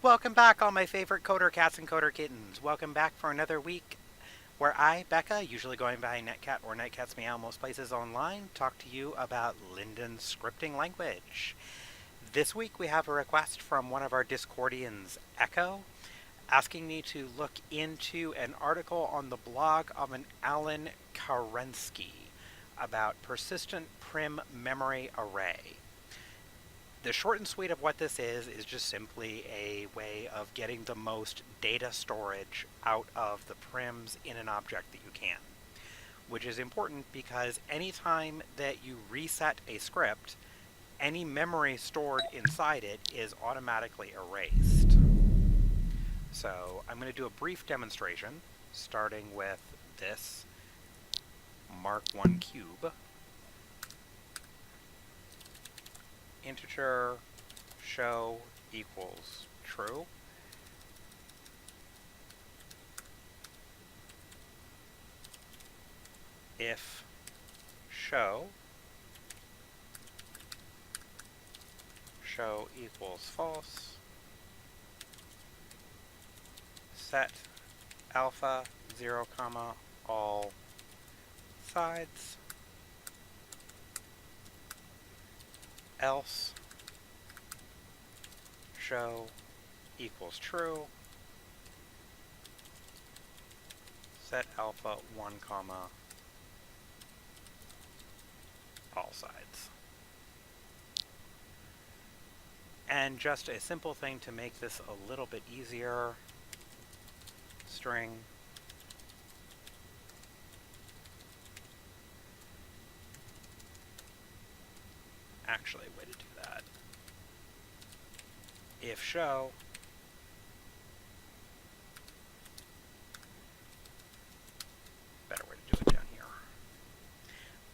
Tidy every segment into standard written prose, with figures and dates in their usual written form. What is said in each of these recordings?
Welcome back, all my favorite coder cats and coder kittens. Welcome back for another week where I, Becca, usually going by Netcat or Netcat's Meow most places online, talk to you about Linden scripting language. This week we have a request from one of our Discordians, Echo, asking me to look into an article on the blog of an Alan Karensky about persistent prim memory array. The short and sweet of what this is just simply a way of getting the most data storage out of the prims in an object that you can, which is important because anytime that you reset a script, any memory stored inside it is automatically erased. So I'm going to do a brief demonstration, starting with this Mark 1 cube. Integer show equals true. If show equals false, set alpha 0, all sides, else show equals true, set alpha 1, all sides. And just a simple thing to make this a little bit easier, string actually, way to do that. If show better way to do it down here.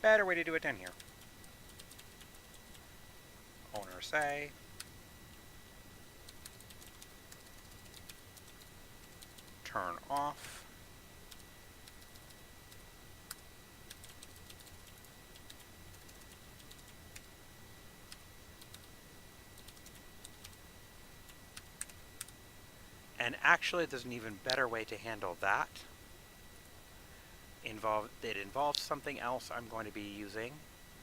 Better way to do it down here. Owner say turn off and actually there's an even better way to handle that. It involves something else I'm going to be using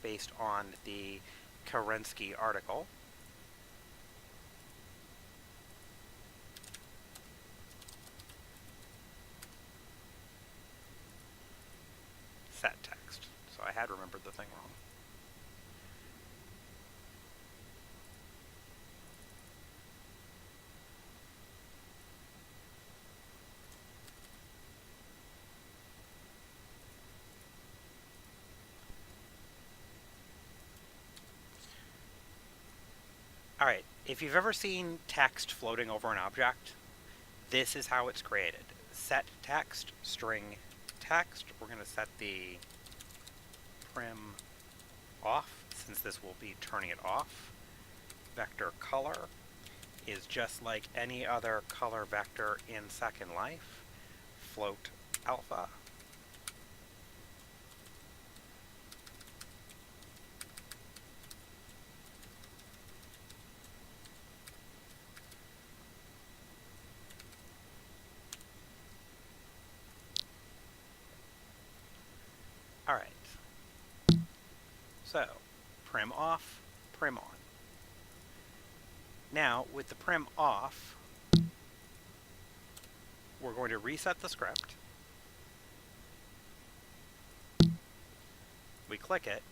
based on the Karensky article. Set text. So I had remembered the thing wrong. Alright, if you've ever seen text floating over an object, this is how it's created. Set text, string text. We're going to set the prim off, since this will be turning it off. Vector color is just like any other color vector in Second Life. Float alpha. Alright. So, prim off, prim on. Now, with the prim off, we're going to reset the script. We click it.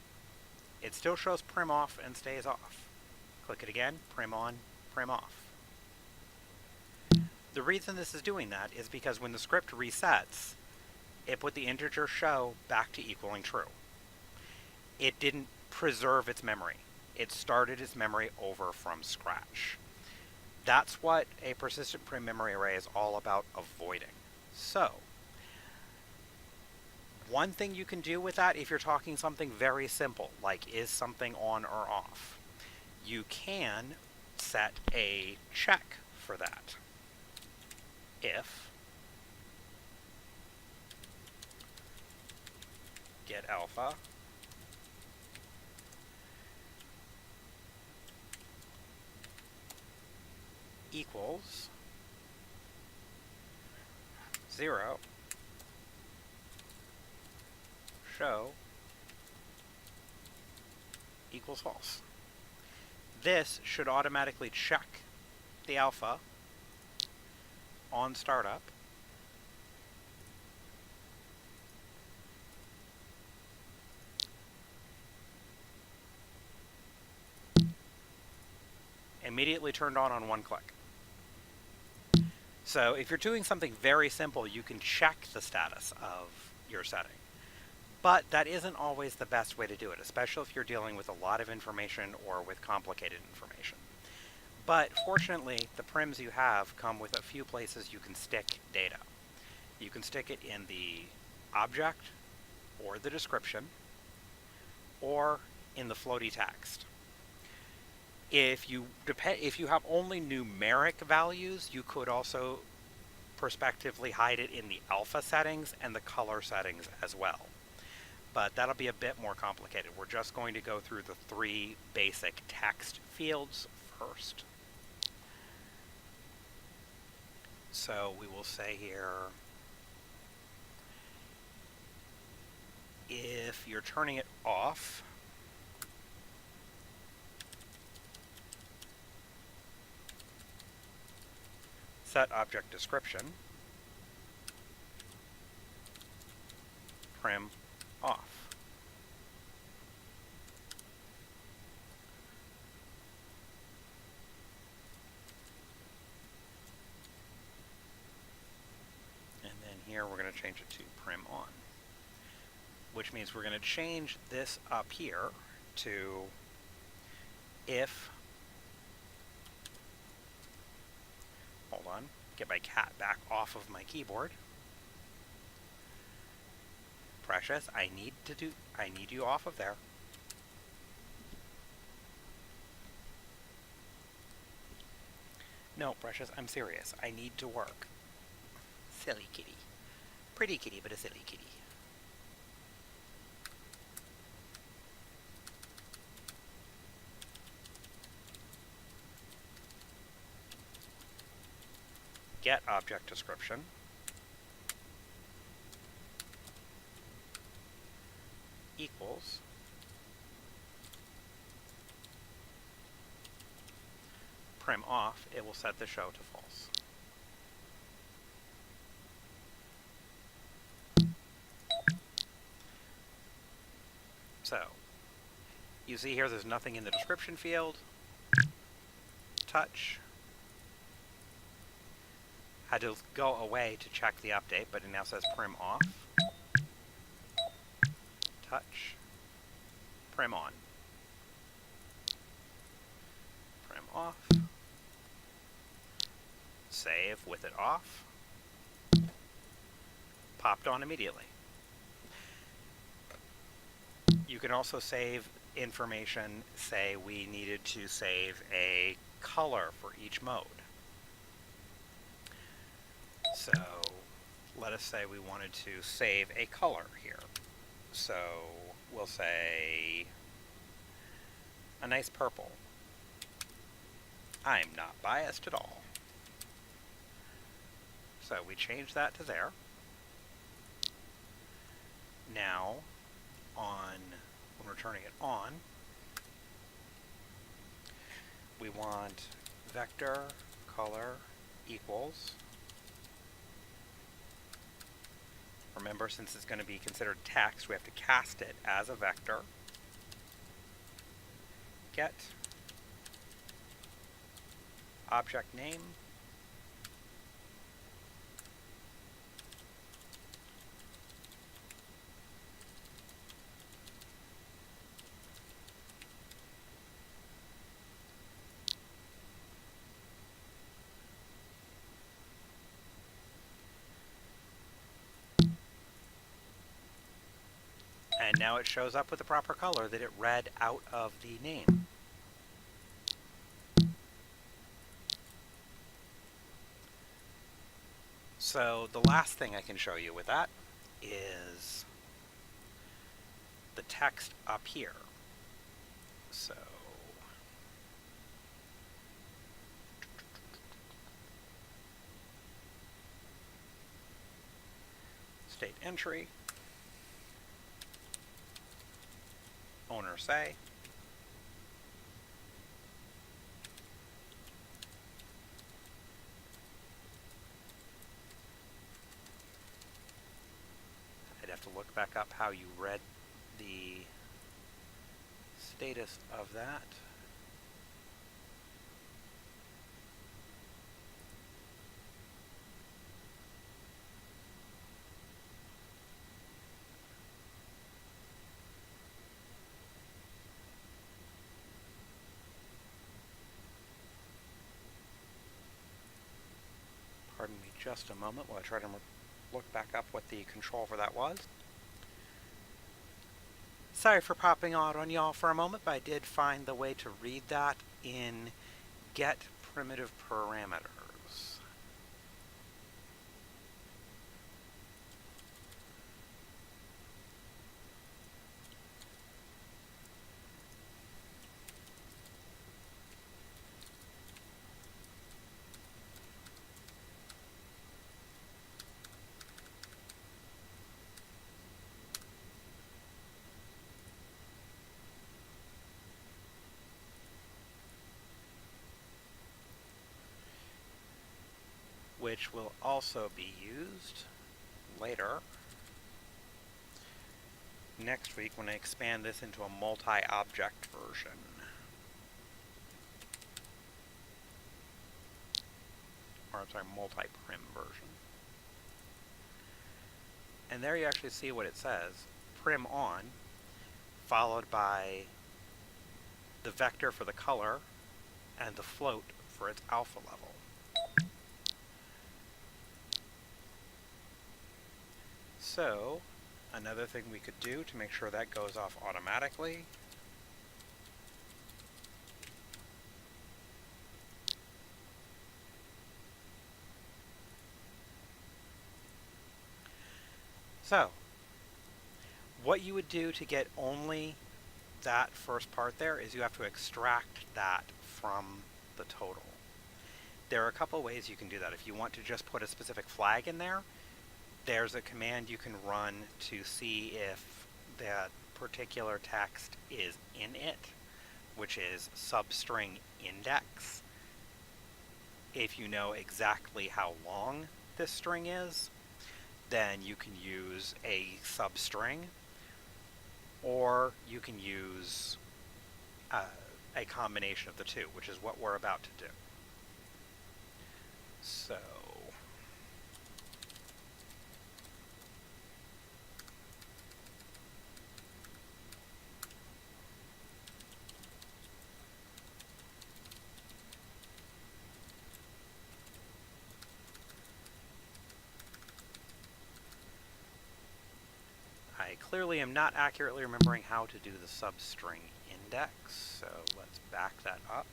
It still shows prim off and stays off. Click it again, prim on, prim off. The reason this is doing that is because when the script resets, it put the integer show back to equaling true. It didn't preserve its memory. It started its memory over from scratch. That's what a persistent prim memory array is all about avoiding. So, one thing you can do with that, if you're talking something very simple, like is something on or off, you can set a check for that. If get alpha equals 0 show equals false. This should automatically check the alpha on startup immediately turned on one click. So if you're doing something very simple, you can check the status of your setting. But that isn't always the best way to do it, especially if you're dealing with a lot of information or with complicated information. But fortunately, the prims you have come with a few places you can stick data. You can stick it in the object or the description or in the floaty text. If you have only numeric values, you could also prospectively hide it in the alpha settings and the color settings as well. But that'll be a bit more complicated. We're just going to go through the 3 basic text fields first. So we will say here, if you're turning it off, set object description, prim off. And then here we're going to change it to prim on, which means we're going to change this up here to if, hold on, get my cat back off of my keyboard. Precious, I need you off of there. No, Precious, I'm serious. I need to work. Silly kitty. Pretty kitty, but a silly kitty. Get object description. Equals prim off, it will set the show to false. So, you see here there's nothing in the description field. Touch. Had to go away to check the update, but it now says prim off. Touch. Prim on. Prim off. Save with it off. Popped on immediately. You can also save information, say we needed to save a color for each mode. So let us say we wanted to save a color here. So we'll say a nice purple. I'm not biased at all. So we change that to there. Now, when we're turning it on, we want vector color equals. Remember, since it's going to be considered text, we have to cast it as a vector. Get object name and now it shows up with the proper color that it read out of the name. So the last thing I can show you with that is the text up here. So state entry, owner say, I'd have to look back up how you read the status of that. Pardon me just a moment while I try to look back up what the control for that was. Sorry for popping out on y'all for a moment, but I did find the way to read that in get primitive parameters. Which will also be used later next week when I expand this into a multi-object version. Or I'm sorry, multi-prim version. And there you actually see what it says. Prim on, followed by the vector for the color and the float for its alpha level. So, another thing we could do to make sure that goes off automatically what you would do to get only that first part there is you have to extract that from the total. There are a couple ways you can do that. If you want to just put a specific flag in there, there's a command you can run to see if that particular text is in it, which is substring index. If you know exactly how long this string is, then you can use a substring, or you can use a combination of the two, which is what we're about to do. So I clearly am not accurately remembering how to do the substring index, so let's back that up.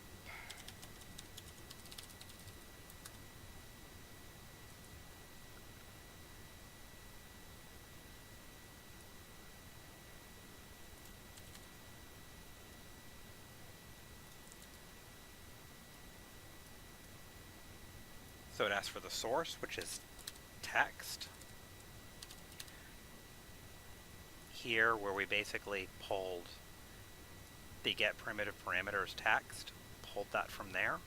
So it asks for the source, which is text. Here, where we basically pulled the get primitive parameters text, pulled that from there.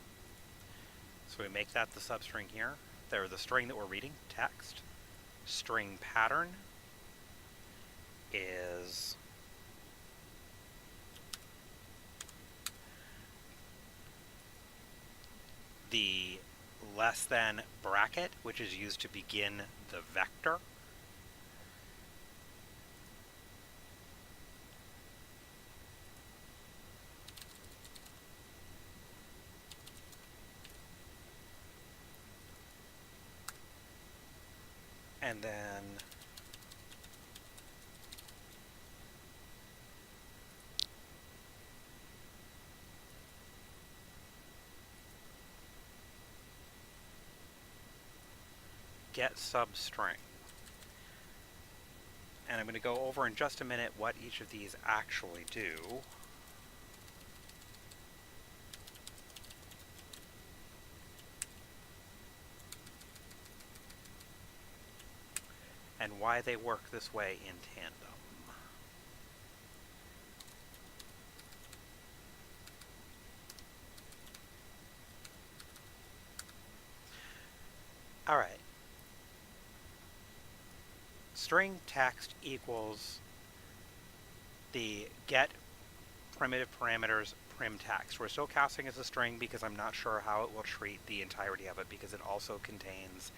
So we make that the substring here. There, the string that we're reading, text. String pattern is the less than bracket, which is used to begin the vector. And then get substring. And I'm going to go over in just a minute what each of these actually do. and why they work this way in tandem. All right. String text equals the get primitive parameters prim text. We're still casting as a string because I'm not sure how it will treat the entirety of it, because it also contains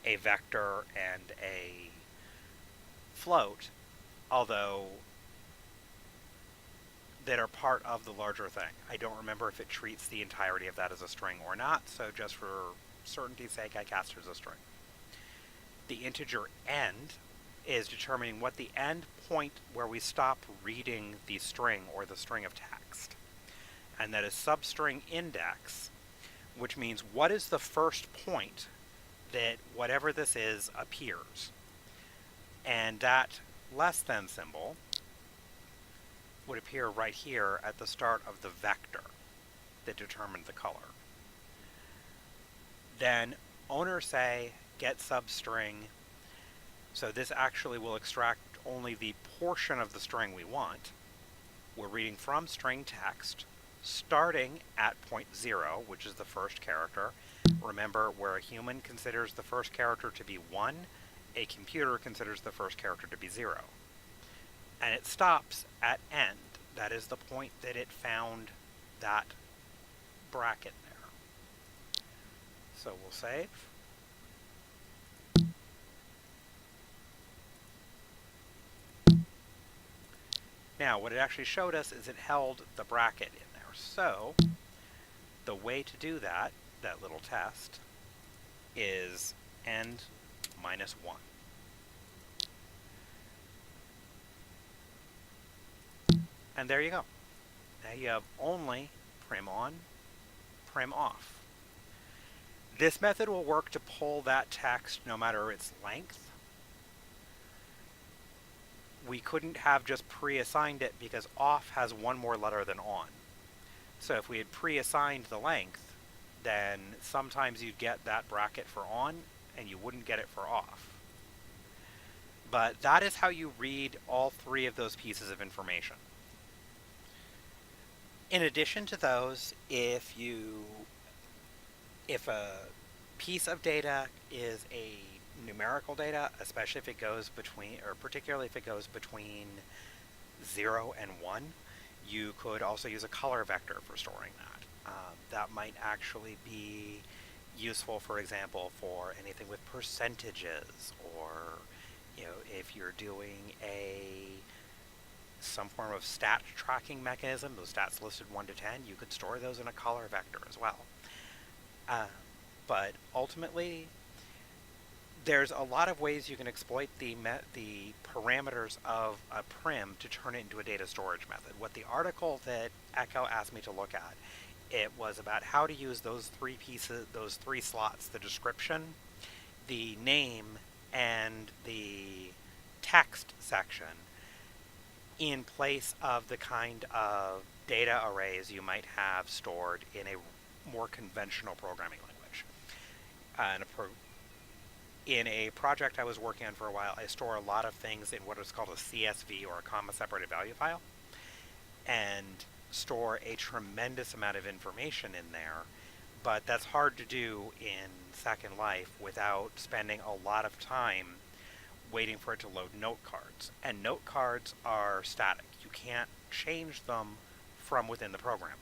a vector and a float, although that are part of the larger thing. I don't remember if it treats the entirety of that as a string or not, so just for certainty's sake, I cast it as a string. The integer end is determining what the end point where we stop reading the string or the string of text. And that is substring index, which means what is the first point that whatever this is appears. And that less than symbol would appear right here at the start of the vector that determined the color. Then owner say get substring. So this actually will extract only the portion of the string we want. We're reading from string text, starting at point 0, which is the first character. Remember, where a human considers the first character to be 1, a computer considers the first character to be 0. And it stops at end. That is the point that it found that bracket there. So we'll save. Now, what it actually showed us is it held the bracket in there. So the way to do that little test, is end minus 1. And there you go. Now you have only prim on, prim off. This method will work to pull that text no matter its length. We couldn't have just pre-assigned it because off has one more letter than on. So if we had pre-assigned the length, then sometimes you'd get that bracket for on and you wouldn't get it for off. But that is how you read all 3 of those pieces of information. In addition to those, if a piece of data is a numerical data, especially if it goes between, or particularly if it goes between 0 and 1, you could also use a color vector for storing that. That might actually be useful, for example, for anything with percentages, or if you're doing some form of stat tracking mechanism, those stats listed 1 to 10, you could store those in a color vector as well. But ultimately, there's a lot of ways you can exploit the parameters of a prim to turn it into a data storage method. What the article that Echo asked me to look at, it was about how to use those 3 pieces, those 3 slots, the description, the name, and the text section, in place of the kind of data arrays you might have stored in a more conventional programming language. In a project I was working on for a while, I store a lot of things in what is called a CSV, or a comma-separated value file, and store a tremendous amount of information in there, but that's hard to do in Second Life without spending a lot of time waiting for it to load note cards. And note cards are static. You can't change them from within the program.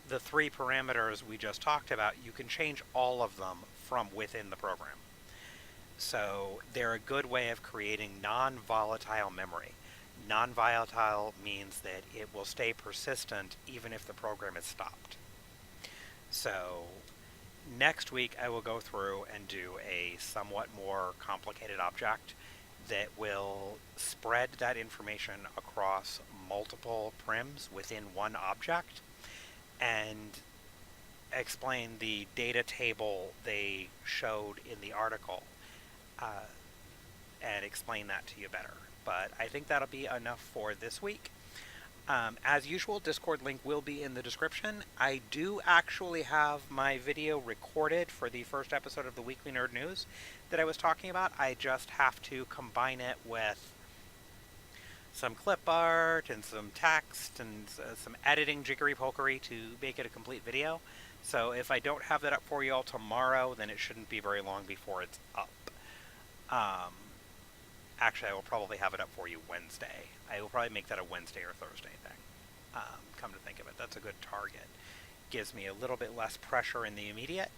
The 3 parameters we just talked about, you can change all of them from within the program. So they're a good way of creating non-volatile memory. Non-volatile means that it will stay persistent even if the program is stopped. So next week I will go through and do a somewhat more complicated object that will spread that information across multiple prims within one object, and explain the data table they showed in the article, and explain that to you better. But I think that'll be enough for this week. As usual, Discord link will be in the description. I do actually have my video recorded for the first episode of the Weekly Nerd News that I was talking about. I just have to combine it with some clip art and some text and some editing jiggery pokery to make it a complete video. So if I don't have that up for you all tomorrow, then it shouldn't be very long before it's up. Um, Actually, I will probably have it up for you Wednesday. I will probably make that a Wednesday or Thursday thing. Come to think of it, that's a good target. Gives me a little bit less pressure in the immediate.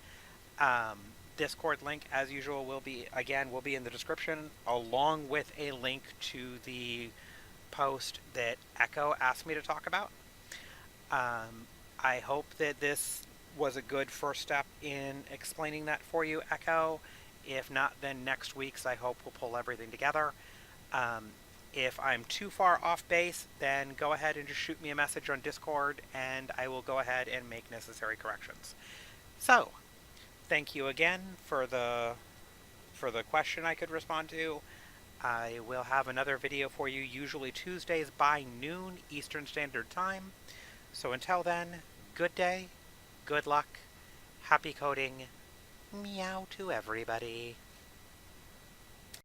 Um, Discord link, as usual, will be in the description, along with a link to the post that Echo asked me to talk about. I hope that this was a good first step in explaining that for you, Echo. If not, then next week's I hope we'll pull everything together. Um, if I'm too far off base, then go ahead and just shoot me a message on Discord, and I will go ahead and make necessary corrections. So, thank you again for the question I could respond to. I will have another video for you, usually Tuesdays by noon Eastern Standard Time. So until then, good day, good luck, happy coding, meow to everybody.